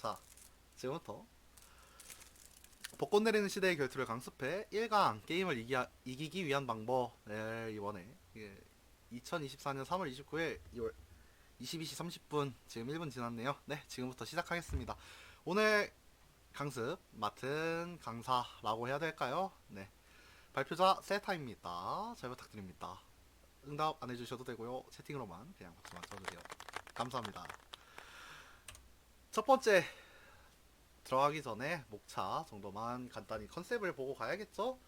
자, 지금부터 벚꽃 내리는 시대의 결투를 강습해 1강 게임을 이기기 위한 방법을 이번에 2024년 3월 29일 2월 22시 30분 지금 1분 지났네요. 네, 지금부터 시작하겠습니다. 오늘 강습 맡은 강사라고 해야 될까요? 네, 발표자 세타입니다. 잘 부탁드립니다. 응답 안 해주셔도 되고요. 채팅으로만 그냥 박수만 쳐주세요. 감사합니다. 첫 번째 들어가기 전에 목차 정도만 간단히 컨셉을 보고 가야겠죠?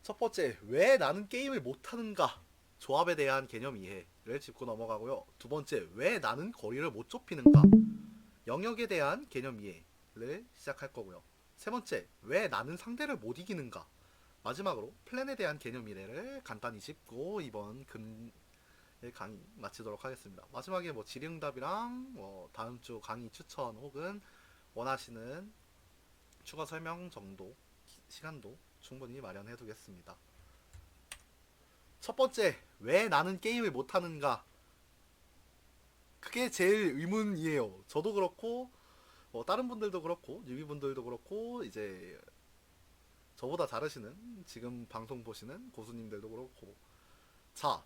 첫 번째, 왜 나는 게임을 못하는가? 조합에 대한 개념 이해를 짚고 넘어가고요. 두 번째, 왜 나는 거리를 못 좁히는가? 영역에 대한 개념 이해를 시작할 거고요. 세 번째, 왜 나는 상대를 못 이기는가? 마지막으로 플랜에 대한 개념 이해를 간단히 짚고 이번 강의 마치도록 하겠습니다. 마지막에 뭐 질의응답이랑 다음 주 강의 추천 혹은 원하시는 추가 설명 정도 시간도 충분히 마련해 두겠습니다. 첫 번째, 왜 나는 게임을 못하는가? 그게 제일 의문이에요. 저도 그렇고 다른 분들도 그렇고 뉴비분들도 그렇고 이제 저보다 잘하시는 지금 방송 보시는 고수님들도 그렇고, 자,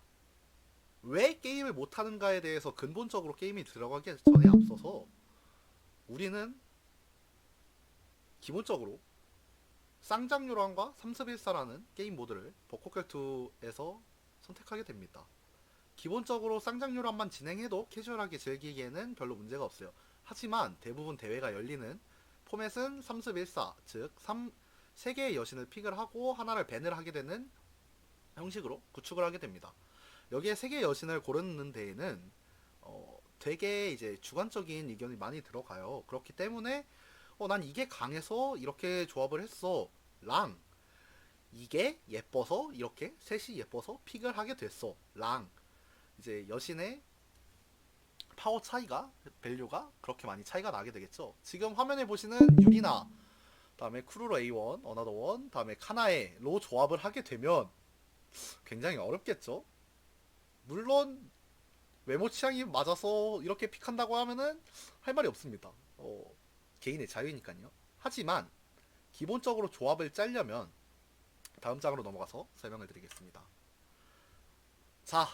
왜 게임을 못하는가에 대해서 근본적으로 게임이 들어가기 전에 앞서서 우리는 기본적으로 쌍장요란과 3습1사라는 게임 모드를 벚꽃결투에서 선택하게 됩니다. 기본적으로 쌍장요란만 진행해도 캐주얼하게 즐기기에는 별로 문제가 없어요. 하지만 대부분 대회가 열리는 포맷은 3습1사, 즉 3개의 여신을 픽을 하고 하나를 밴을 하게 되는 형식으로 구축을 하게 됩니다. 여기에 3개의 여신을 고르는 데에는 되게 이제 주관적인 의견이 많이 들어가요. 그렇기 때문에 난 이게 강해서 이렇게 조합을 했어 랑, 이게 예뻐서 이렇게 셋이 예뻐서 픽을 하게 됐어 랑, 이제 여신의 파워 차이가, 밸류가 그렇게 많이 차이가 나게 되겠죠. 지금 화면에 보시는 유리나, 다음에 쿠루로 A1, 어나더1, 다음에 카나에로 조합을 하게 되면 굉장히 어렵겠죠. 물론 외모 취향이 맞아서 이렇게 픽한다고 하면은 할 말이 없습니다. 개인의 자유니까요. 하지만 기본적으로 조합을 짜려면 다음 장으로 넘어가서 설명을 드리겠습니다. 자,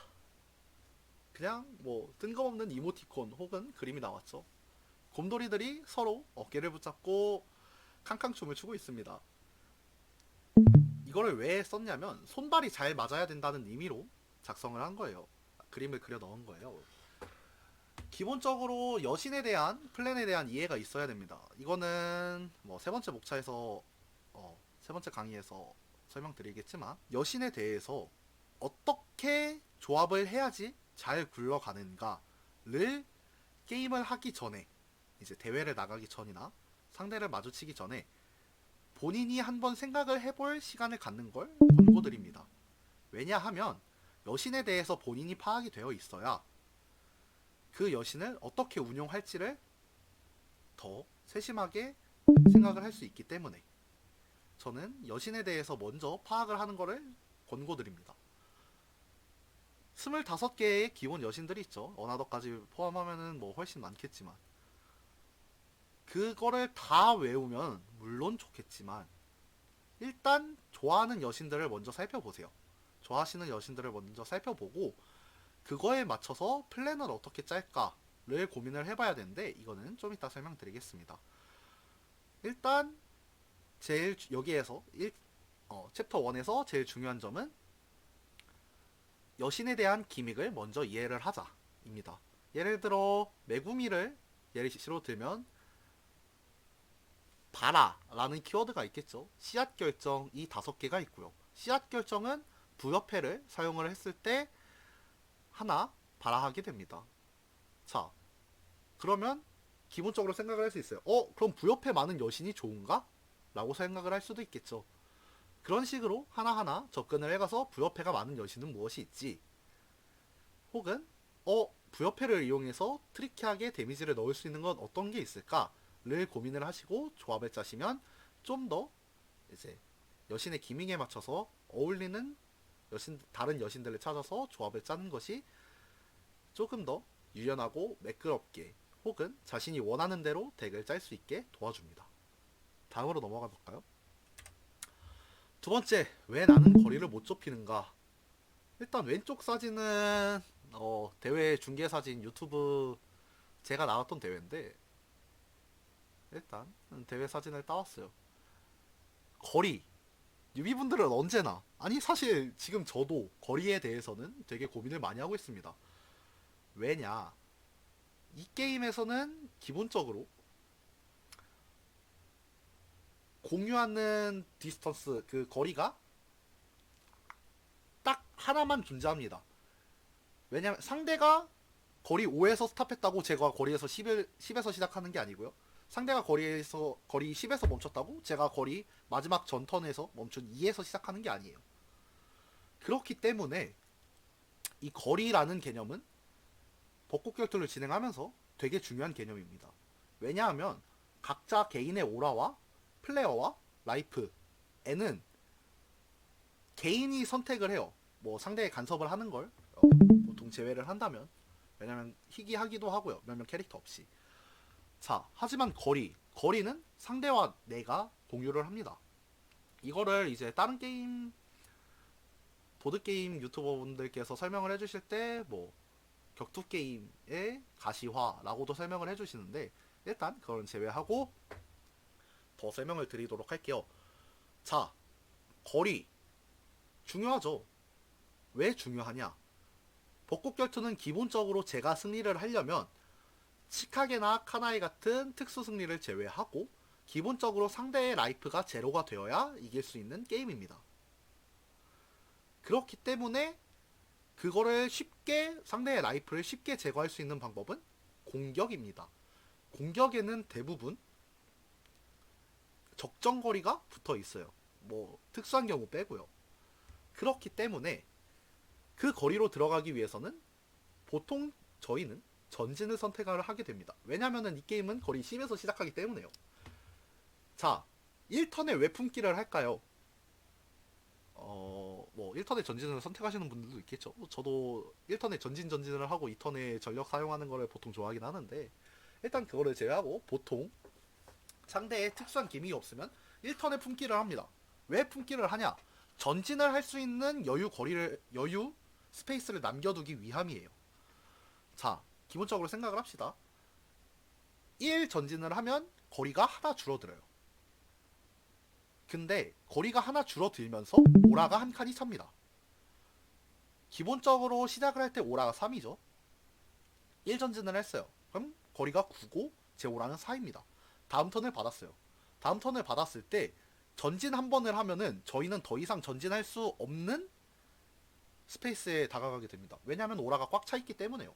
그냥 뭐 뜬금없는 이모티콘 혹은 그림이 나왔죠. 곰돌이들이 서로 어깨를 붙잡고 캉캉춤을 추고 있습니다. 이거를 왜 썼냐면 손발이 잘 맞아야 된다는 의미로 작성을 한 거예요. 그림을 그려 넣은 거예요. 기본적으로 여신에 대한 플랜에 대한 이해가 있어야 됩니다. 이거는 뭐 세 번째 목차에서 세 번째 강의에서 설명드리겠지만, 여신에 대해서 어떻게 조합을 해야지 잘 굴러가는가를 게임을 하기 전에, 이제 대회를 나가기 전이나 상대를 마주치기 전에 본인이 한번 생각을 해볼 시간을 갖는 걸 권고드립니다. 왜냐하면 여신에 대해서 본인이 파악이 되어 있어야 그 여신을 어떻게 운용할지를 더 세심하게 생각을 할 수 있기 때문에 저는 여신에 대해서 먼저 파악을 하는 것을 권고드립니다. 25개의 기본 여신들이 있죠. 어나더까지 포함하면은 뭐 훨씬 많겠지만, 그거를 다 외우면 물론 좋겠지만 일단 좋아하는 여신들을 먼저 살펴보세요. 좋아하시는 여신들을 먼저 살펴보고 그거에 맞춰서 플랜을 어떻게 짤까를 고민을 해봐야 되는데, 이거는 좀 이따 설명드리겠습니다. 일단 제일 여기에서 챕터 1에서 제일 중요한 점은 여신에 대한 기믹을 먼저 이해를 하자 입니다. 예를 들어 메구미를 예시로 들면 바라라는 키워드가 있겠죠. 씨앗 결정 이 5개가 있고요. 씨앗 결정은 부여패를 사용을 했을 때 하나 발화하게 됩니다. 자, 그러면 기본적으로 생각을 할 수 있어요. 그럼 부여패 많은 여신이 좋은가? 라고 생각을 할 수도 있겠죠. 그런 식으로 하나하나 접근을 해가서 부여패가 많은 여신은 무엇이 있지? 혹은 부여패를 이용해서 트리키하게 데미지를 넣을 수 있는 건 어떤 게 있을까를 고민을 하시고 조합을 짜시면 좀 더 이제 여신의 기믹에 맞춰서 어울리는 다른 여신들을 찾아서 조합을 짜는 것이 조금 더 유연하고 매끄럽게 혹은 자신이 원하는 대로 덱을 짤 수 있게 도와줍니다. 다음으로 넘어가 볼까요? 두 번째, 왜 나는 거리를 못 좁히는가? 일단 왼쪽 사진은 대회 중계 사진 유튜브 제가 나왔던 대회인데, 일단 대회 사진을 따왔어요. 거리, 유비분들은 언제나, 아니 사실 지금 저도 거리에 대해서는 되게 고민을 많이 하고 있습니다. 왜냐, 이 게임에서는 기본적으로 공유하는 디스턴스, 그 거리가 딱 하나만 존재합니다. 왜냐면 상대가 거리 5에서 스탑했다고 제가 거리에서 10에서 시작하는 게 아니고요. 상대가 거리 10에서 멈췄다고 제가 거리 마지막 전턴에서 멈춘 2에서 시작하는 게 아니에요. 그렇기 때문에 이 거리라는 개념은 벚꽃 결투를 진행하면서 되게 중요한 개념입니다. 왜냐하면 각자 개인의 오라와 플레이어와 라이프에는 개인이 선택을 해요. 뭐 상대의 간섭을 하는 걸 보통 제외를 한다면, 왜냐면 희귀하기도 하고요. 몇몇 캐릭터 없이. 자, 하지만 거리는 상대와 내가 공유를 합니다. 이거를 이제 다른 게임, 보드게임 유튜버분들께서 설명을 해주실 때 뭐 격투게임의 가시화라고도 설명을 해주시는데, 일단 그건 제외하고 더 설명을 드리도록 할게요. 자, 거리 중요하죠. 왜 중요하냐? 벚꽃 결투는 기본적으로 제가 승리를 하려면 치카게나 카나이 같은 특수 승리를 제외하고 기본적으로 상대의 라이프가 제로가 되어야 이길 수 있는 게임입니다. 그렇기 때문에 그거를 쉽게, 상대의 라이프를 쉽게 제거할 수 있는 방법은 공격입니다. 공격에는 대부분 적정거리가 붙어 있어요. 뭐 특수한 경우 빼고요. 그렇기 때문에 그 거리로 들어가기 위해서는 보통 저희는 전진을 선택을 하게 됩니다. 왜냐면은 이 게임은 거리 10에서 시작하기 때문에요. 자, 1턴에 왜 품기를 할까요? 뭐 1턴에 전진을 선택하시는 분들도 있겠죠. 저도 1턴에 전진을 하고 2턴에 전력 사용하는 거를 보통 좋아하긴 하는데, 일단 그거를 제외하고 보통 상대의 특수한 기믹이 없으면 1턴에 품기를 합니다. 왜 품기를 하냐? 전진을 할 수 있는 여유 스페이스를 남겨두기 위함이에요. 자, 기본적으로 생각을 합시다. 1 전진을 하면 거리가 하나 줄어들어요. 근데 거리가 하나 줄어들면서 오라가 한 칸이 찹니다. 기본적으로 시작을 할 때 오라가 3이죠. 1 전진을 했어요. 그럼 거리가 9고 제 오라는 4입니다. 다음 턴을 받았어요. 다음 턴을 받았을 때 전진 한 번을 하면은 저희는 더 이상 전진할 수 없는 스페이스에 다가가게 됩니다. 왜냐하면 오라가 꽉 차 있기 때문에요.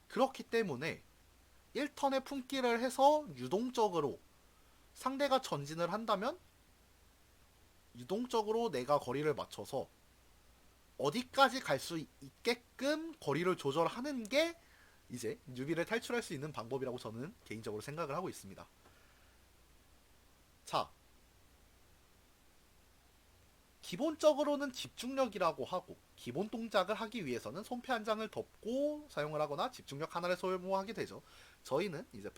그렇기 때문에 1턴에 품기를 해서 유동적으로 상대가 전진을 한다면 유동적으로 내가 거리를 맞춰서 어디까지 갈 수 있게끔 거리를 조절하는 게 이제 뉴비를 탈출할 수 있는 방법이라고 저는 개인적으로 생각을 하고 있습니다. 자, 기본적으로는 집중력이라고 하고, 기본 동작을 하기 위해서는 손패 한 장을 덮고 사용을 하거나 집중력 하나를 소모하게 되죠. 저희는 이제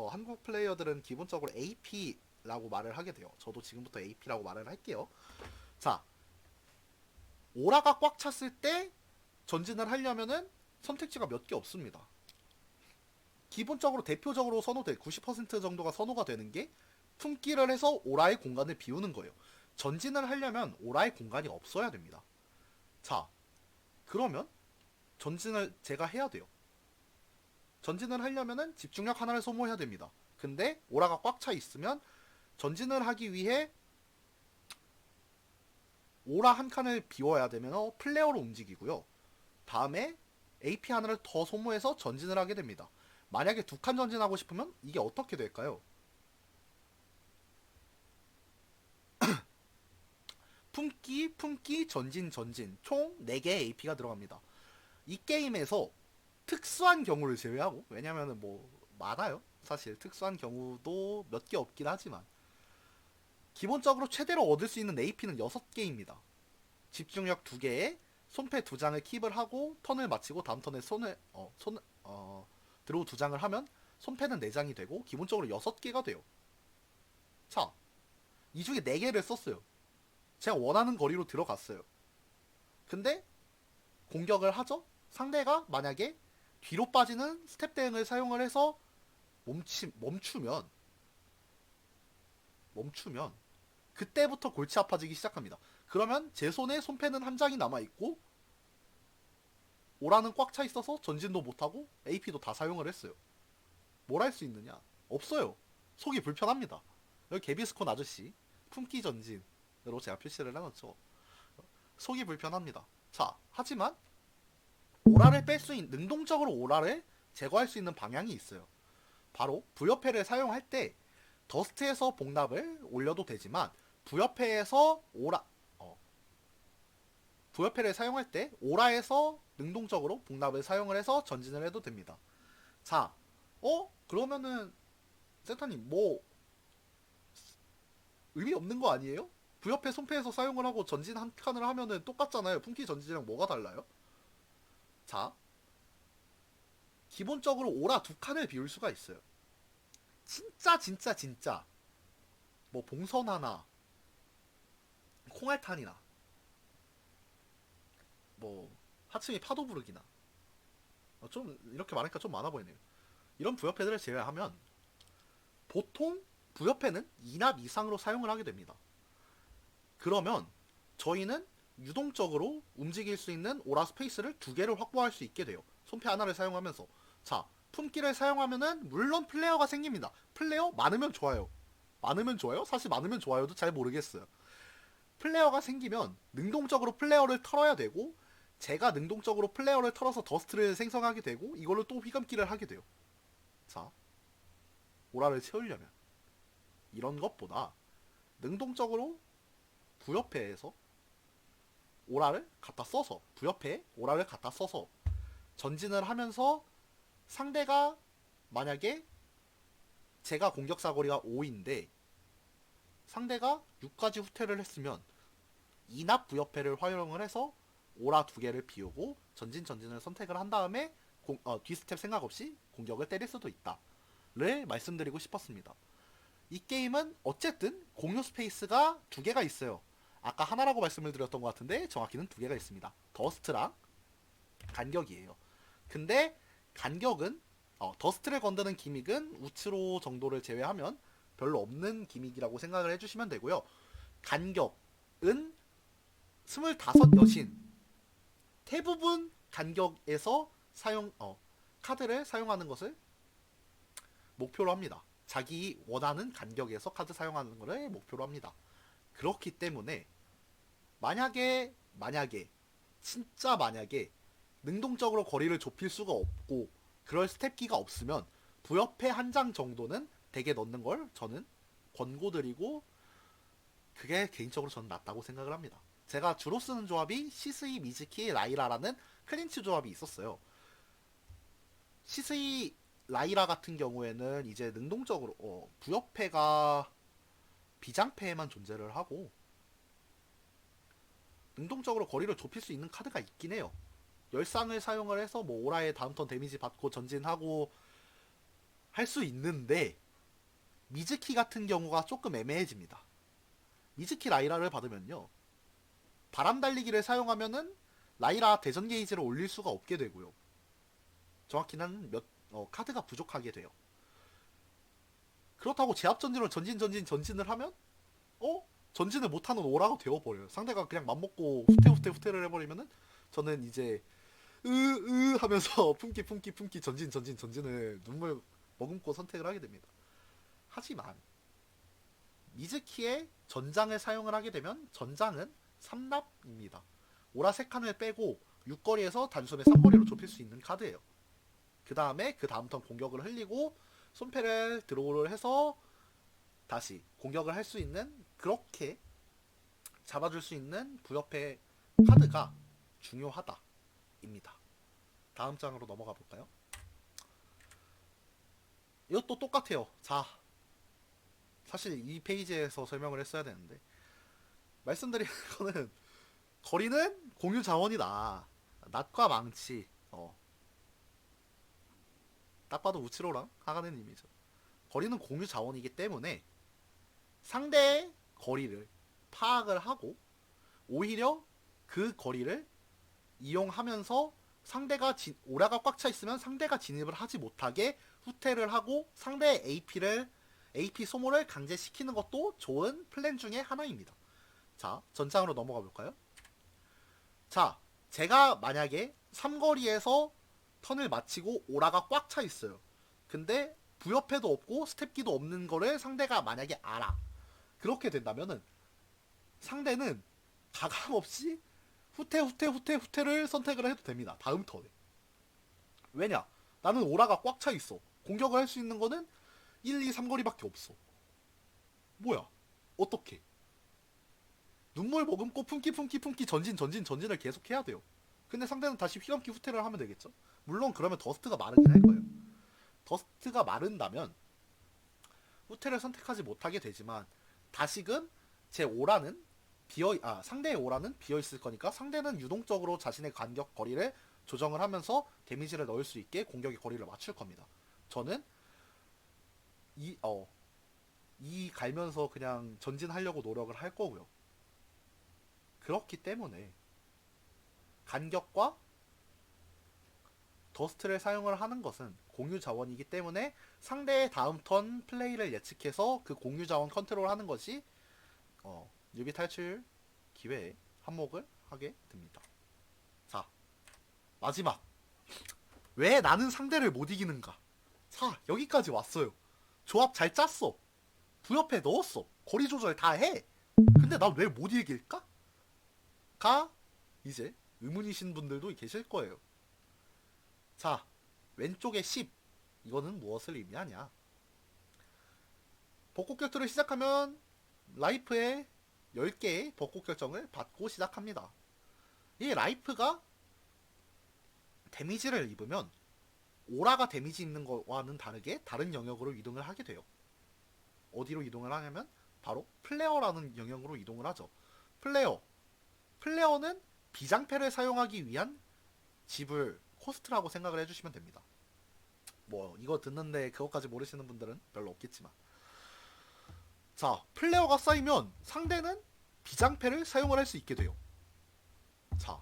한국 플레이어들은 기본적으로 AP라고 말을 하게 돼요. 저도 지금부터 AP라고 말을 할게요. 자, 오라가 꽉 찼을 때 전진을 하려면은 선택지가 몇 개 없습니다. 기본적으로 대표적으로 선호될 90% 정도가 선호가 되는 게 품기를 해서 오라의 공간을 비우는 거예요. 전진을 하려면 오라의 공간이 없어야 됩니다. 자, 그러면 전진을 제가 해야 돼요. 전진을 하려면은 집중력 하나를 소모해야 됩니다. 근데 오라가 꽉 차 있으면 전진을 하기 위해 오라 한 칸을 비워야 되면 플레어로 움직이고요. 다음에 AP 하나를 더 소모해서 전진을 하게 됩니다. 만약에 2칸 전진하고 싶으면 이게 어떻게 될까요? 품기, 전진, 총 4개의 AP가 들어갑니다. 이 게임에서 특수한 경우를 제외하고, 왜냐면은 뭐 많아요. 사실 특수한 경우도 몇 개 없긴 하지만 기본적으로 최대로 얻을 수 있는 AP는 6개입니다. 집중력 2개에 손패 2장을 킵을 하고 턴을 마치고 다음 턴에 드로우 2장을 하면 손패는 4장이 되고 기본적으로 6개가 돼요. 자, 이 중에 4개를 썼어요. 제가 원하는 거리로 들어갔어요. 근데 공격을 하죠? 상대가 만약에 뒤로 빠지는 스텝 대응을 사용을 해서 멈추면 그때부터 골치 아파지기 시작합니다. 그러면 제 손에 손패는 한 장이 남아있고 오라는 꽉 차 있어서 전진도 못하고 AP도 다 사용을 했어요. 뭘 할 수 있느냐? 없어요. 속이 불편합니다. 여기 개비스콘 아저씨 품기 전진으로 제가 표시를 해놨죠. 속이 불편합니다. 자, 하지만 오라를 뺄 수 있는, 능동적으로 오라를 제거할 수 있는 방향이 있어요. 바로 부여패를 사용할 때 더스트에서 복납을 올려도 되지만 부여패에서 부여패를 사용할 때 오라에서 능동적으로 복납을 사용을 해서 전진을 해도 됩니다. 자, 그러면은 센터님 뭐 의미 없는 거 아니에요? 부여패 손패에서 사용을 하고 전진 한 칸을 하면은 똑같잖아요. 품기 전진이랑 뭐가 달라요? 자, 기본적으로 오라 2칸을 비울 수가 있어요. 진짜 뭐 봉선화나 콩알탄이나 뭐 하츠미 파도 부르기나 좀 이렇게 말하니까 좀 많아 보이네요. 이런 부여패들을 제외하면 보통 부여패는 2납 이상으로 사용을 하게 됩니다. 그러면 저희는 유동적으로 움직일 수 있는 오라 스페이스를 2개를 확보할 수 있게 돼요. 손패 하나를 사용하면서. 자, 품기를 사용하면은 물론 플레어가 생깁니다. 플레어 많으면 좋아요. 많으면 좋아요? 사실 많으면 좋아요도 잘 모르겠어요. 플레어가 생기면 능동적으로 플레어를 털어야 되고 제가 능동적으로 플레어를 털어서 더스트를 생성하게 되고 이걸로 또 휘감기를 하게 돼요. 자, 오라를 채우려면 이런 것보다 능동적으로 부여패에서 오라를 갖다 써서 부여패에 오라를 갖다 써서 전진을 하면서 상대가 만약에 제가 공격 사거리가 5인데 상대가 6까지 후퇴를 했으면 2납 부여패를 활용을 해서 오라 2개를 비우고 전진을 선택을 한 다음에 뒤스텝 생각 없이 공격을 때릴 수도 있다를 말씀드리고 싶었습니다. 이 게임은 어쨌든 공유 스페이스가 2개가 있어요. 아까 하나라고 말씀을 드렸던 것 같은데 정확히는 2개가 있습니다. 더스트랑 간격이에요. 근데 간격은 더스트를 건드는 기믹은 우츠로 정도를 제외하면 별로 없는 기믹이라고 생각을 해주시면 되고요. 간격은 25여신 대부분 간격에서 카드를 사용하는 것을 목표로 합니다. 자기 원하는 간격에서 카드 사용하는 것을 목표로 합니다. 그렇기 때문에 만약에 진짜 만약에 능동적으로 거리를 좁힐 수가 없고 그럴 스텝기가 없으면 부여패 한 장 정도는 덱에 넣는 걸 저는 권고드리고 그게 개인적으로 저는 낫다고 생각을 합니다. 제가 주로 쓰는 조합이 시스이, 미즈키, 라이라라는 클린치 조합이 있었어요. 시스이, 라이라 같은 경우에는 이제 능동적으로 부여패가 비장패에만 존재를 하고 능동적으로 거리를 좁힐 수 있는 카드가 있긴 해요. 열상을 사용을 해서 뭐 오라의 다음 턴 데미지 받고 전진하고 할 수 있는데 미즈키 같은 경우가 조금 애매해집니다. 미즈키 라이라를 받으면요 바람 달리기를 사용하면은 라이라 대전 게이지를 올릴 수가 없게 되고요. 정확히는 카드가 부족하게 돼요. 그렇다고 제압 전진으로 전진을 하면 전진을 못하는 오라가 되어버려요. 상대가 그냥 맘먹고 후퇴를 해버리면은 저는 이제 하면서 품기 전진을 눈물 머금고 선택을 하게 됩니다. 하지만 미즈키의 전장을 사용을 하게 되면 전장은 3납입니다. 오라 3칸을 빼고 6거리에서 단숨에 3거리로 좁힐 수 있는 카드예요. 그 다음에 그 다음 턴 공격을 흘리고 손패를 드로우를 해서 다시 공격을 할 수 있는 그렇게 잡아줄 수 있는 부여패 카드가 중요하다 입니다. 다음 장으로 넘어가 볼까요? 이것도 똑같아요. 자, 사실 이 페이지에서 설명을 했어야 되는데 말씀드린 거는 거리는 공유 자원이다. 낫과 망치 딱 봐도 우치로랑 하가네님이죠. 거리는 공유 자원이기 때문에 상대의 거리를 파악을 하고 오히려 그 거리를 이용하면서 상대가 오라가 꽉 차 있으면 상대가 진입을 하지 못하게 후퇴를 하고 상대의 AP 소모를 강제시키는 것도 좋은 플랜 중에 하나입니다. 자, 전장으로 넘어가 볼까요? 자, 제가 만약에 삼거리에서 턴을 마치고 오라가 꽉 차 있어요. 근데 부여패도 없고 스텝기도 없는 거를 상대가 만약에 알아. 그렇게 된다면은 상대는 가감없이 후퇴를 선택을 해도 됩니다. 다음 턴에. 왜냐? 나는 오라가 꽉 차 있어. 공격을 할 수 있는 거는 1, 2, 3거리밖에 없어. 뭐야? 어떻게? 눈물 머금고 품기 전진을 계속 해야 돼요. 근데 상대는 다시 휘감기 후퇴를 하면 되겠죠? 물론 그러면 더스트가 마르긴 할 거예요. 더스트가 마른다면 후퇴를 선택하지 못하게 되지만 다시금 제 오라는 상대의 오라는 비어 있을 거니까 상대는 유동적으로 자신의 간격 거리를 조정을 하면서 데미지를 넣을 수 있게 공격의 거리를 맞출 겁니다. 저는 이 갈면서 그냥 전진하려고 노력을 할 거고요. 그렇기 때문에 간격과 더스트를 사용을 하는 것은 공유 자원이기 때문에 상대의 다음 턴 플레이를 예측해서 그 공유 자원 컨트롤 하는 것이 유비 탈출 기회에 한몫을 하게 됩니다. 자, 마지막. 왜 나는 상대를 못 이기는가? 자, 여기까지 왔어요. 조합 잘 짰어. 부여패 넣었어. 거리 조절 다 해. 근데 난 왜 못 이길까? 가 이제 의문이신 분들도 계실 거예요. 자, 왼쪽에 10. 이거는 무엇을 의미하냐? 벚꽃 결투를 시작하면 라이프의 10개의 벚꽃 결정을 받고 시작합니다. 이 라이프가 데미지를 입으면 오라가 데미지 입는 거와는 다르게 다른 영역으로 이동을 하게 돼요. 어디로 이동을 하냐면 바로 플레어라는 영역으로 이동을 하죠. 플레어는 비장패를 사용하기 위한 지불 코스트라고 생각을 해주시면 됩니다. 뭐 이거 듣는데 그것까지 모르시는 분들은 별로 없겠지만, 자, 플레어가 쌓이면 상대는 비장패를 사용을 할 수 있게 돼요. 자,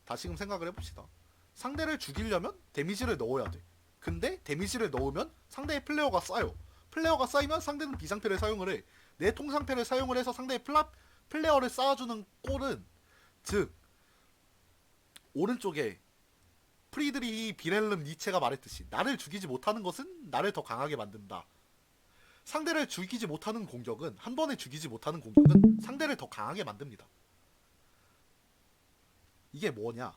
다시금 생각을 해봅시다. 상대를 죽이려면 데미지를 넣어야 돼. 근데 데미지를 넣으면 상대의 플레어가 쌓여. 플레어가 쌓이면 상대는 비장패를 사용을 해. 내 통상패를 사용을 해서 상대의 플레어를 쌓아주는 꼴은, 즉 오른쪽에 프리드리히 비렐름 니체가 말했듯이 나를 죽이지 못하는 것은 나를 더 강하게 만든다. 상대를 죽이지 못하는 공격은, 한 번에 죽이지 못하는 공격은 상대를 더 강하게 만듭니다. 이게 뭐냐?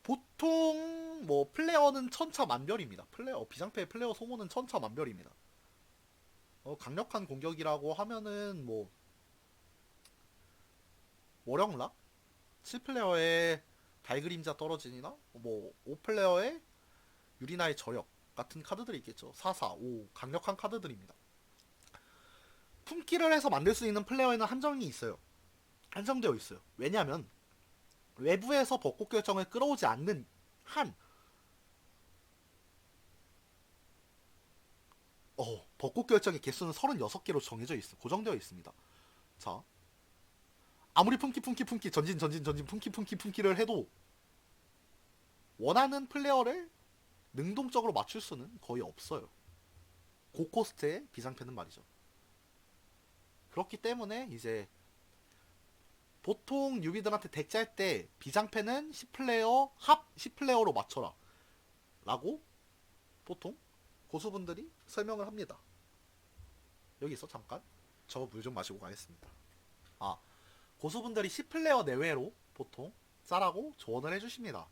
보통 뭐 플레어는 천차만별입니다. 비장패 플레어 소모는 천차만별입니다. 강력한 공격이라고 하면은 뭐 월영락 7플레어의 달그림자 떨어진이나 뭐 5플레어의 유리나의 저력 같은 카드들이 있겠죠. 4, 5 강력한 카드들입니다. 품기를 해서 만들 수 있는 플레어에는 한정되어 있어요. 왜냐하면 외부에서 벚꽃 결정을 끌어오지 않는 한 벚꽃 결정의 개수는 36개로 정해져 있어. 고정되어 있습니다. 자, 아무리 품기 전진 품기를 해도 원하는 플레어를 능동적으로 맞출 수는 거의 없어요. 고코스트의 비상패는 말이죠. 그렇기 때문에 이제 보통 유비들한테 덱 짤 때 비장패는 10플레어 합 10플레어로 맞춰라 라고 보통 고수분들이 설명을 합니다. 여기서 잠깐 저 물 좀 마시고 가겠습니다. 고수분들이 10플레어 내외로 보통 짜라고 조언을 해주십니다.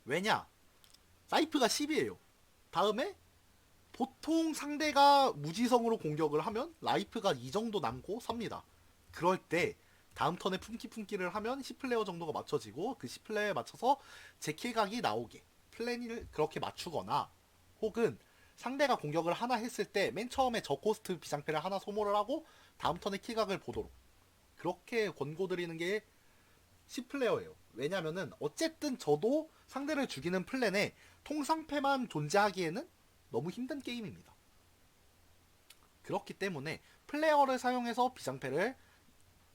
왜냐? 라이프가 10이에요. 다음에 보통 상대가 무지성으로 공격을 하면 라이프가 이 정도 남고 삽니다. 그럴 때 다음 턴에 품기를 하면 10플레어 정도가 맞춰지고 그 10플레어에 맞춰서 제 킬각이 나오게 플랜을 그렇게 맞추거나, 혹은 상대가 공격을 하나 했을 때 맨 처음에 저코스트 비상패를 하나 소모를 하고 다음 턴에 킬각을 보도록 그렇게 권고드리는 게 10플레어예요. 왜냐면은 어쨌든 저도 상대를 죽이는 플랜에 통상패만 존재하기에는 너무 힘든 게임입니다. 그렇기 때문에 플레이어를 사용해서 비장패를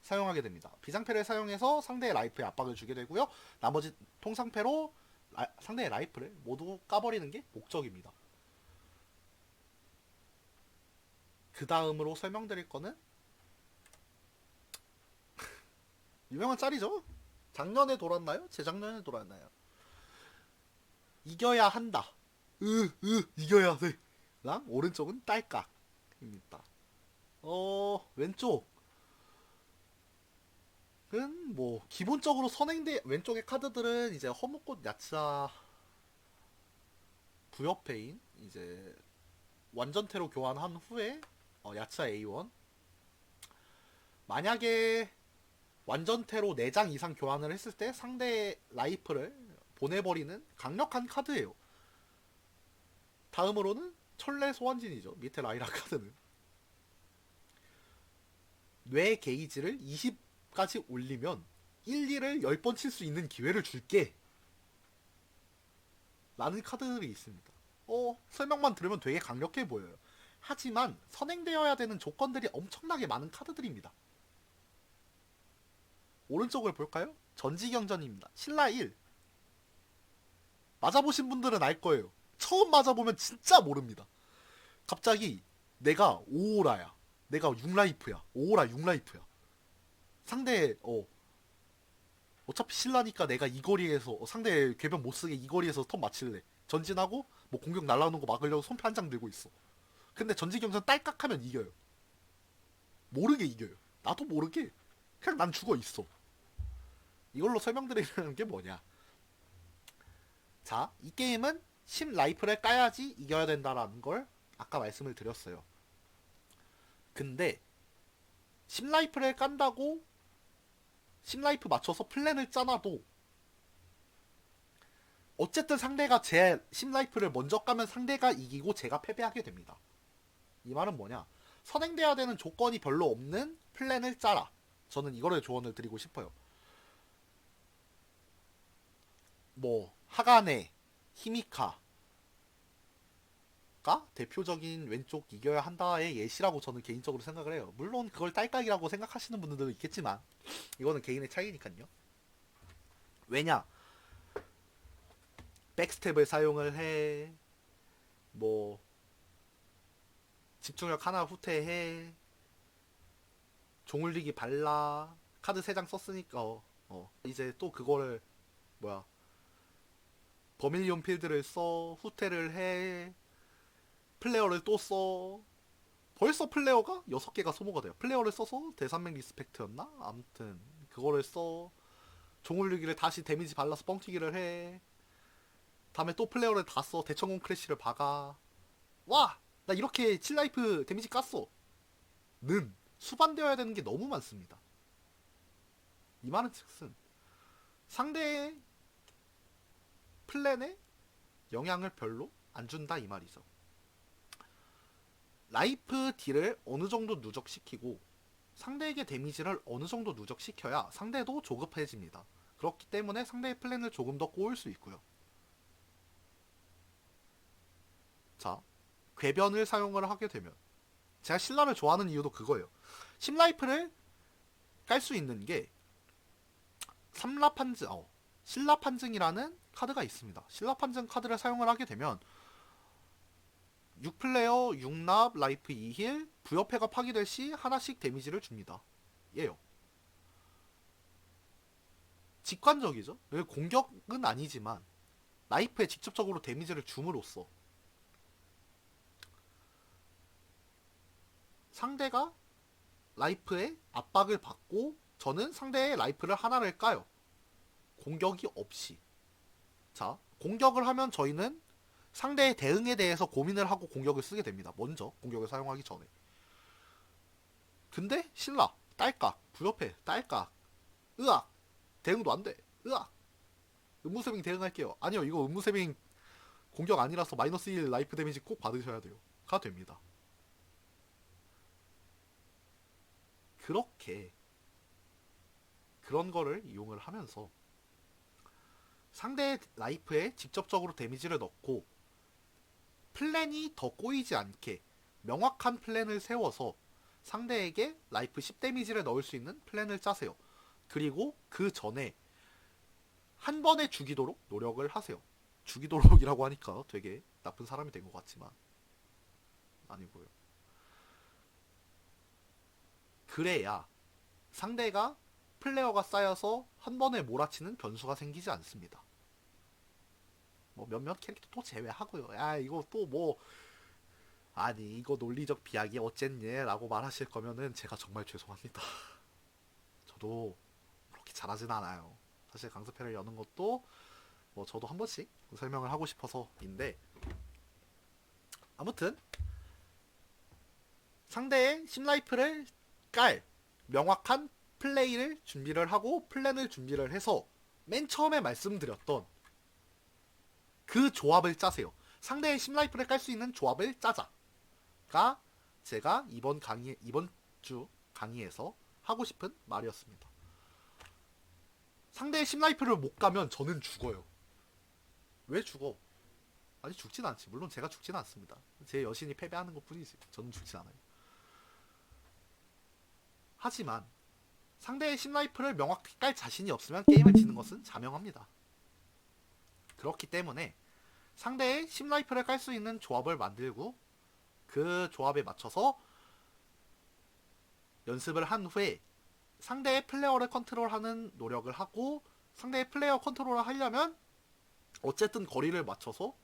사용하게 됩니다. 비장패를 사용해서 상대의 라이프에 압박을 주게 되고요. 나머지 통상패로 상대의 라이프를 모두 까버리는 게 목적입니다. 그 다음으로 설명드릴 거는 유명한 짤이죠. 작년에 돌았나요? 재작년에 돌았나요? 이겨야 한다. 이겨야 돼. 랑 오른쪽은 딸깍입니다. 왼쪽은 뭐 기본적으로 선행대 왼쪽의 카드들은 이제 허무꽃 야차 부여패인 이제 완전태로 교환한 후에 야차 A1 만약에 완전태로 4장 이상 교환을 했을 때 상대의 라이프를 보내버리는 강력한 카드예요. 다음으로는 철례 소환진이죠. 밑에 라이라 카드는 뇌 게이지를 20까지 올리면 1, 2를 10번 칠 수 있는 기회를 줄게 라는 카드들이 있습니다. 설명만 들으면 되게 강력해 보여요. 하지만 선행되어야 되는 조건들이 엄청나게 많은 카드들입니다. 오른쪽을 볼까요? 전지경전입니다. 신라 1 맞아보신 분들은 알 거예요. 처음 맞아보면 진짜 모릅니다. 갑자기 내가 5오라야. 내가 6라이프야. 5오라 6라이프야. 상대 어차피 신라니까 내가 이 거리에서 상대 궤변 못쓰게 이 거리에서 턴 맞힐래. 전진하고 뭐 공격 날라오는 거 막으려고 손패 한 장 들고 있어. 근데 전지경전 딸깍하면 이겨요. 모르게 이겨요. 나도 모르게 그냥 난 죽어 있어. 이걸로 설명드리는 게 뭐냐. 자, 이 게임은 10 라이프를 까야지 이겨야 된다라는 걸 아까 말씀을 드렸어요. 근데 10 라이프를 깐다고 10 라이프 맞춰서 플랜을 짜놔도 어쨌든 상대가 제 10 라이프를 먼저 까면 상대가 이기고 제가 패배하게 됩니다. 이 말은 뭐냐? 선행돼야 되는 조건이 별로 없는 플랜을 짜라. 저는 이거를 조언을 드리고 싶어요. 뭐 하가네, 히미카가 대표적인 왼쪽 이겨야 한다의 예시라고 저는 개인적으로 생각을 해요. 물론 그걸 딸깍이라고 생각하시는 분들도 있겠지만 이거는 개인의 차이니까요. 왜냐? 백스텝을 사용을 해. 뭐 집중력 하나 후퇴해. 종울리기 발라. 카드 3장 썼으니까 이제 또 그거를 뭐야 버밀리온 필드를 써. 후퇴를 해. 플레어를 또 써. 벌써 플레어가 6개가 소모가 돼요. 플레어를 써서 대산맥 리스펙트였나? 아무튼 그거를 써. 종울리기를 다시 데미지 발라서 뻥튀기를 해. 다음에 또 플레어를 다 써. 대천공 크래쉬를 박아. 와! 나 이렇게 7라이프 데미지 깠어. 는 수반되어야 되는 게 너무 많습니다. 이 말은 즉슨 상대의 플랜에 영향을 별로 안 준다 이 말이죠. 라이프 딜을 어느 정도 누적시키고 상대에게 데미지를 어느 정도 누적시켜야 상대도 조급해집니다. 그렇기 때문에 상대의 플랜을 조금 더 꼬을 수 있고요. 자, 궤변을 사용을 하게 되면 제가 신라를 좋아하는 이유도 그거예요. 10라이프를 깔 수 있는 게 신라판증이라는 카드가 있습니다. 신라판증 카드를 사용을 하게 되면 6플레이어 6납 라이프 2힐 부여패가 파괴될 시 하나씩 데미지를 줍니다. 예요. 직관적이죠. 공격은 아니지만 라이프에 직접적으로 데미지를 줌으로써 상대가 라이프에 압박을 받고 저는 상대의 라이프를 하나를 까요. 공격이 없이. 자, 공격을 하면 저희는 상대의 대응에 대해서 고민을 하고 공격을 쓰게 됩니다. 먼저 공격을 사용하기 전에. 근데 신라 딸깍 부여패 딸깍 으악 대응도 안돼 으악 음무세빙 대응할게요. 아니요 이거 음무세빙 공격 아니라서 마이너스 1 라이프 데미지 꼭 받으셔야 돼요. 가 됩니다. 그렇게 그런 거를 이용을 하면서 상대의 라이프에 직접적으로 데미지를 넣고 플랜이 더 꼬이지 않게 명확한 플랜을 세워서 상대에게 라이프 10 데미지를 넣을 수 있는 플랜을 짜세요. 그리고 그 전에 한 번에 죽이도록 노력을 하세요. 죽이도록이라고 하니까 되게 나쁜 사람이 된 것 같지만 아니고요. 그래야 상대가 플레어가 쌓여서 한 번에 몰아치는 변수가 생기지 않습니다. 뭐 몇몇 캐릭터 또 제외하고요. 야 이거 또 뭐 아니 이거 논리적 비약이 어쨌니? 라고 말하실 거면은 제가 정말 죄송합니다. 저도 그렇게 잘하진 않아요. 사실 강습회를 여는 것도 뭐 저도 한 번씩 설명을 하고 싶어서인데 아무튼 상대의 심라이프를 깔 명확한 플레이를 준비를 하고 플랜을 준비를 해서 맨 처음에 말씀드렸던 그 조합을 짜세요. 상대의 심라이프를 깔 수 있는 조합을 짜자가 제가 이번 주 강의에서 하고 싶은 말이었습니다. 상대의 심라이프를 못 가면 저는 죽어요. 왜 죽어? 아니 죽진 않지. 물론 제가 죽진 않습니다. 제 여신이 패배하는 것 뿐이지. 저는 죽진 않아요. 하지만 상대의 심라이프를 명확히 깔 자신이 없으면 게임을 지는 것은 자명합니다. 그렇기 때문에 상대의 심라이프를 깔 수 있는 조합을 만들고 그 조합에 맞춰서 연습을 한 후에 상대의 플레이어를 컨트롤하는 노력을 하고 상대의 플레이어 컨트롤을 하려면 어쨌든 거리를 맞춰서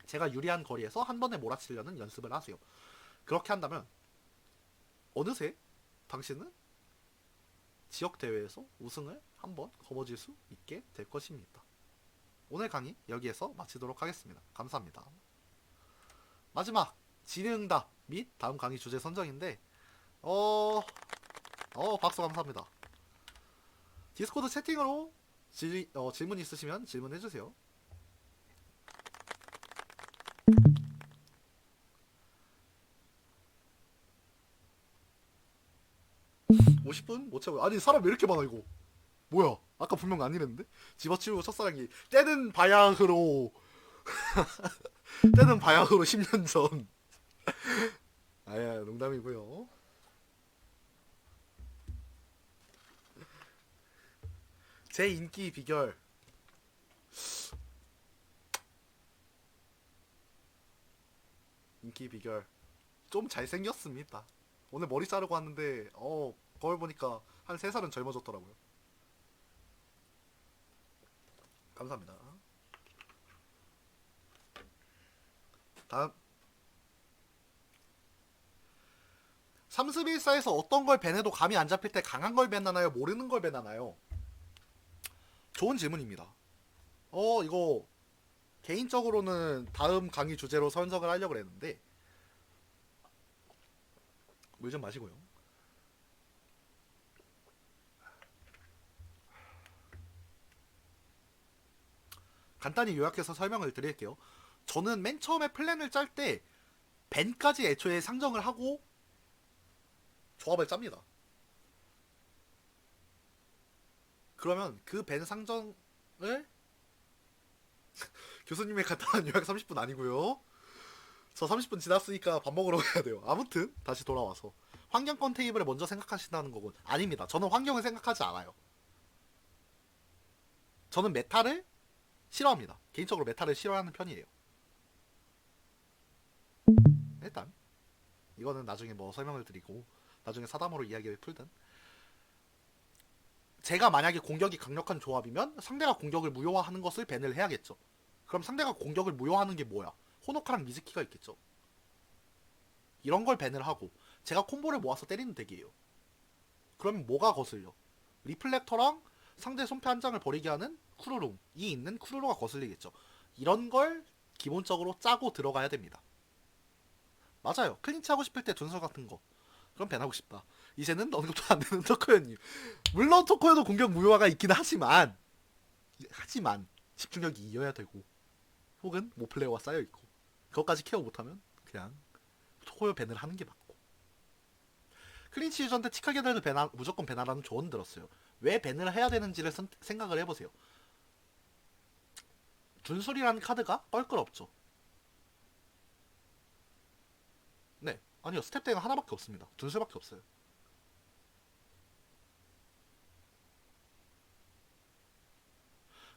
제가 유리한 거리에서 한 번에 몰아치려는 연습을 하세요. 그렇게 한다면 어느새 당신은 지역 대회에서 우승을 한번 거머쥘 수 있게 될 것입니다. 오늘 강의 여기에서 마치도록 하겠습니다. 감사합니다. 마지막 질의응답 및 다음 강의 주제 선정인데 박수 감사합니다. 디스코드 채팅으로 질문 있으시면 질문해주세요. 50분? 못 채워요. 아니 사람 왜 이렇게 많아 이거. 뭐야 아까 분명 아니랬는데? 집어치우고 첫사랑이 때는 바야흐로 때는 바야흐로 10년 전. 아야 농담이고요. 제 인기 비결 좀 잘생겼습니다. 오늘 머리 자르고 왔는데 거울 보니까 한 3살은 젊어졌더라고요. 감사합니다. 다음 31사에서 어떤 걸 밴해도 감이 안 잡힐 때 강한 걸 밴하나요? 모르는 걸 밴하나요? 좋은 질문입니다. 이거 개인적으로는 다음 강의 주제로 선정을 하려고 했는데 물 좀 마시고요. 간단히 요약해서 설명을 드릴게요. 저는 맨 처음에 플랜을 짤 때 밴까지 애초에 상정을 하고 조합을 짭니다. 그러면 그 밴 상정을 교수님의 간단한 요약 30분 아니고요. 저 30분 지났으니까 밥 먹으러 가야 돼요. 아무튼 다시 돌아와서 환경권 테이블을 먼저 생각하신다는 거군. 아닙니다. 저는 환경을 생각하지 않아요. 저는 메타를 싫어합니다. 개인적으로 메타를 싫어하는 편이에요. 일단 이거는 나중에 뭐 설명을 드리고 나중에 사담으로 이야기를 풀든 제가 만약에 공격이 강력한 조합이면 상대가 공격을 무효화하는 것을 밴을 해야겠죠. 그럼 상대가 공격을 무효화하는 게 뭐야? 호노카랑 미즈키가 있겠죠. 이런 걸 밴을 하고 제가 콤보를 모아서 때리는 덱이에요. 그러면 뭐가 거슬려? 리플렉터랑 상대 손패 한 장을 버리게 하는 쿠루룽이 있는 쿠루루가 거슬리겠죠. 이런 걸 기본적으로 짜고 들어가야 됩니다. 맞아요. 클린치 하고 싶을 때 둔설 같은 거. 그럼 밴하고 싶다. 이제는 언급도 안 되는 토코연님. 물론 토코연도 공격 무효화가 있긴 하지만 집중력이 이어야 되고 혹은 모플레어가 쌓여있고 그것까지 케어 못하면 그냥 토코연 밴을 하는 게 맞고 클린치 유저한테 틱하게라도 무조건 밴하라는 조언 들었어요. 왜 밴을 해야 되는지를 생각을 해보세요. 준술이라는 카드가 껄끄럽죠. 네, 아니요, 스텝 덱은 하나밖에 없습니다. 준술밖에 없어요.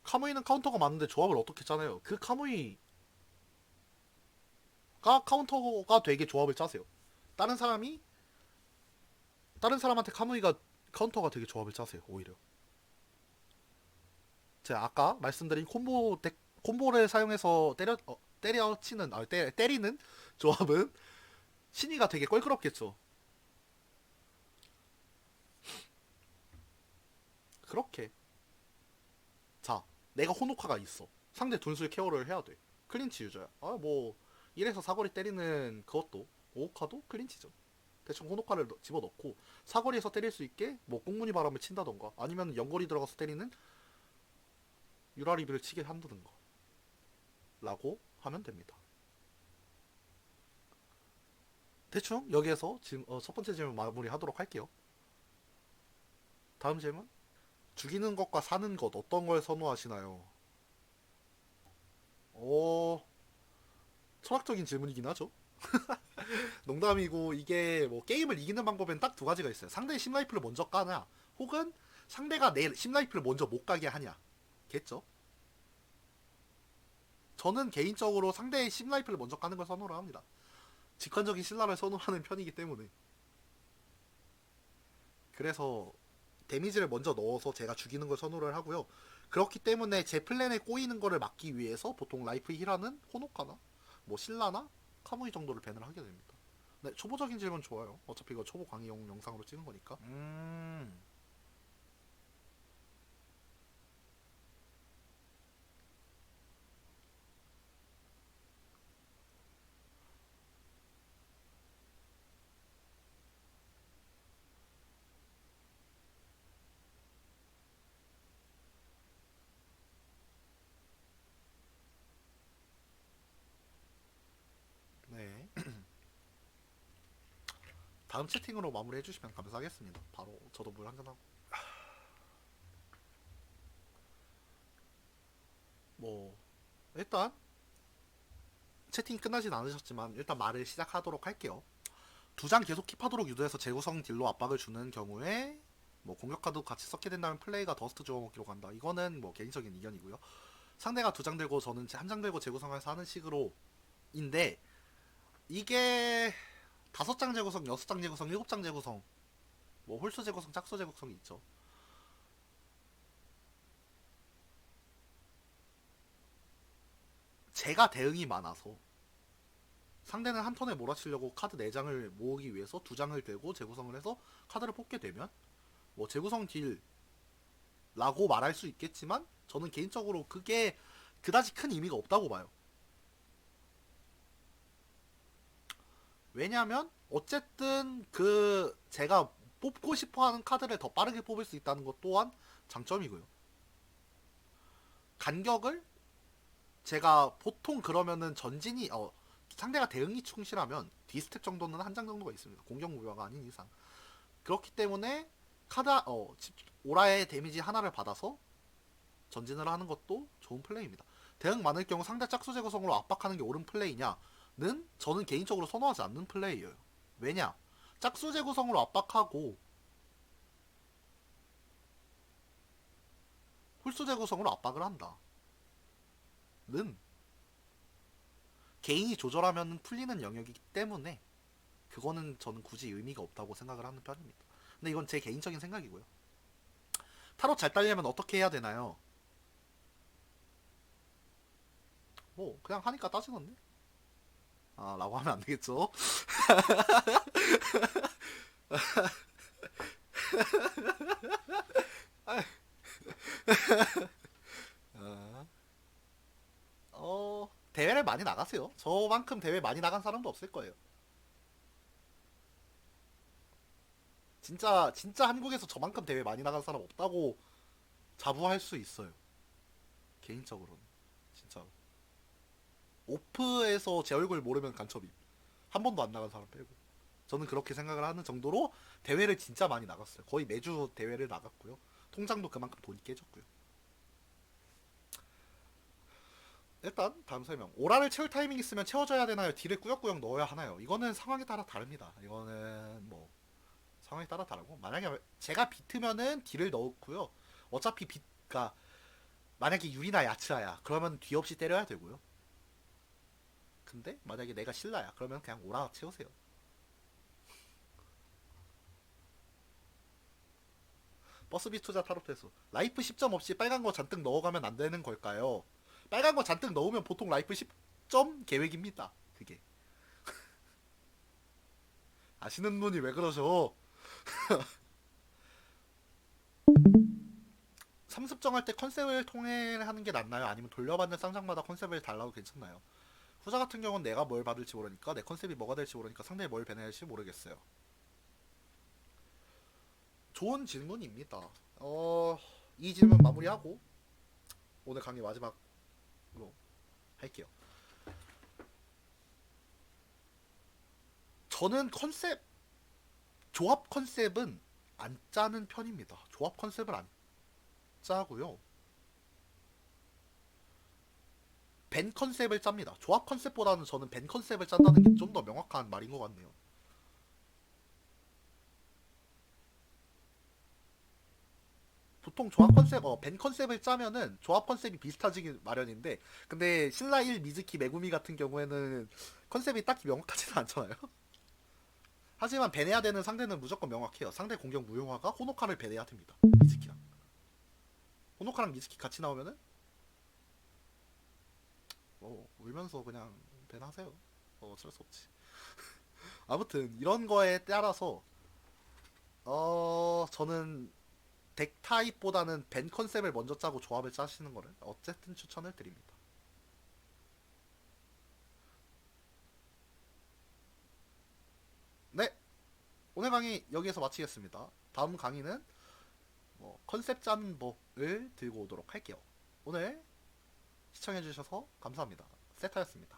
카무이는 카운터가 많은데 조합을 어떻게 짜나요? 그 카무이가 카운터가 되게 조합을 짜세요. 다른 사람이 다른 사람한테 카무이가 카운터가 되게 조합을 짜세요. 오히려 제가 아까 말씀드린 콤보를 사용해서 때려치는 때리는 조합은 신이가 되게 껄끄럽겠죠. 그렇게 자, 내가 호노카가 있어. 상대 둔술 케어를 해야 돼. 클린치 유저야. 아, 뭐 이래서 사거리 때리는 그것도 오호카도 클린치죠. 대충 호노카를 집어넣고 사거리에서 때릴 수 있게 뭐 꽁무니 바람을 친다던가 아니면 연거리 들어가서 때리는 유라리비를 치게 한다던가 라고 하면 됩니다. 대충 여기에서 지금 첫 번째 질문 마무리하도록 할게요. 다음 질문. 죽이는 것과 사는 것 어떤 걸 선호하시나요? 어, 철학적인 질문이긴 하죠. 농담이고 이게 뭐 게임을 이기는 방법엔 딱 두 가지가 있어요. 상대의 심라이프를 먼저 까냐, 혹은 상대가 내 심라이프를 먼저 못 가게 하냐. 겠죠? 저는 개인적으로 상대의 심라이프를 먼저 까는 걸 선호를 합니다. 직관적인 신라를 선호하는 편이기 때문에. 그래서 데미지를 먼저 넣어서 제가 죽이는 걸 선호를 하고요. 그렇기 때문에 제 플랜에 꼬이는 거를 막기 위해서 보통 라이프 힐하는 호노카나 뭐 신라나 카무이 정도를 밴을 하게 됩니다. 네, 초보적인 질문 좋아요. 어차피 이거 초보 강의용 영상으로 찍은 거니까. 네. 다음 채팅으로 마무리해 주시면 감사하겠습니다. 바로 저도 물 한잔 하고. 뭐 일단 채팅 끝나진 않으셨지만 일단 말을 시작하도록 할게요. 두 장 계속 킵하도록 유도해서 재구성 딜로 압박을 주는 경우에 뭐 공격 카드 같이 섞게 된다면 플레이가 더스트 주워먹기로 간다. 이거는 뭐 개인적인 의견이고요. 상대가 두 장 들고 저는 한 장 들고 재구성해서 하는 식으로인데, 이게 다섯 장 재구성, 여섯 장 재구성, 일곱 장 재구성, 뭐 홀수 재구성, 짝수 재구성이 있죠. 제가 대응이 많아서 상대는 한 턴에 몰아치려고 카드 4장을 모으기 위해서 두 장을 들고 재구성을 해서 카드를 뽑게 되면 뭐 재구성 딜라고 말할 수 있겠지만 저는 개인적으로 그게 그다지 큰 의미가 없다고 봐요. 왜냐면 어쨌든 그 제가 뽑고 싶어하는 카드를 더 빠르게 뽑을 수 있다는 것 또한 장점이고요. 간격을 제가 보통 그러면은 전진이 상대가 대응이 충실하면 D스텝 정도는 한 장 정도가 있습니다. 공격 무효가 아닌 이상. 그렇기 때문에 오라의 데미지 하나를 받아서 전진을 하는 것도 좋은 플레이입니다. 대응 많을 경우 상대 짝수 제거성으로 압박하는 게 옳은 플레이냐는 저는 개인적으로 선호하지 않는 플레이예요. 왜냐? 짝수 제구성으로 압박하고 홀수 제구성으로 압박을 한다. 는 개인이 조절하면 풀리는 영역이기 때문에 그거는 저는 굳이 의미가 없다고 생각을 하는 편입니다. 근데 이건 제 개인적인 생각이고요. 타로 잘 따려면 어떻게 해야 되나요? 뭐 그냥 하니까 따지던데? 아, 라고 하면 안 되겠죠? 대회를 많이 나가세요. 저만큼 대회 많이 나간 사람도 없을 거예요. 진짜 한국에서 저만큼 대회 많이 나간 사람 없다고 자부할 수 있어요. 개인적으로는 진짜 오프에서 제 얼굴 모르면 간첩임. 한 번도 안 나간 사람 빼고. 저는 그렇게 생각을 하는 정도로 대회를 진짜 많이 나갔어요. 거의 매주 대회를 나갔고요. 통장도 그만큼 돈이 깨졌고요. 일단 다음 설명. 오라를 채울 타이밍 있으면 채워줘야 되나요? 딜을 꾸역꾸역 넣어야 하나요? 이거는 상황에 따라 다릅니다. 이거는 뭐 상황에 따라 다르고, 만약에 제가 비트면은 딜을 넣고요. 어차피 비가 만약에 유리나 야츠아야 그러면 뒤 없이 때려야 되고요. 근데 만약에 내가 신라야 그러면 그냥 오라 채우세요. 버스비 투자 타로 퇴수. 라이프 10점 없이 빨간 거 잔뜩 넣어가면 안 되는 걸까요? 빨간 거 잔뜩 넣으면 보통 라이프 10점 계획입니다. 그게. 아시는 분이 왜 그러셔? 삼습정할 때 컨셉을 통일하는 게 낫나요? 아니면 돌려받는 쌍장마다 컨셉을 달라도 괜찮나요? 후자 같은 경우는 내가 뭘 받을지 모르니까, 내 컨셉이 뭐가 될지 모르니까 상대에 뭘 배내야 할지 모르겠어요. 좋은 질문입니다. 이 질문 마무리하고 오늘 강의 마지막으로 할게요. 저는 조합 컨셉은 안 짜는 편입니다. 조합 컨셉을 안 짜고요. 밴 컨셉을 짭니다. 조합 컨셉보다는 저는 밴 컨셉을 짠다는 게 좀 더 명확한 말인 것 같네요. 보통 조합 컨셉, 밴 컨셉을 짜면은 조합 컨셉이 비슷하지 마련인데, 근데 신라 1, 미즈키, 메구미 같은 경우에는 컨셉이 딱히 명확하지는 않잖아요. 하지만 밴해야 되는 상대는 무조건 명확해요. 상대 공격 무효화가 호노카를 밴해야 됩니다. 미즈키랑. 호노카랑 미즈키 같이 나오면은 울면서 그냥 밴하세요. 어쩔 수 없지. 아무튼 이런 거에 따라서 저는 덱 타입보다는 밴 컨셉을 먼저 짜고 조합을 짜시는 거를 어쨌든 추천을 드립니다. 네, 오늘 강의 여기에서 마치겠습니다. 다음 강의는 컨셉 짜는 법을 들고 오도록 할게요. 오늘 시청해주셔서 감사합니다. 세타였습니다.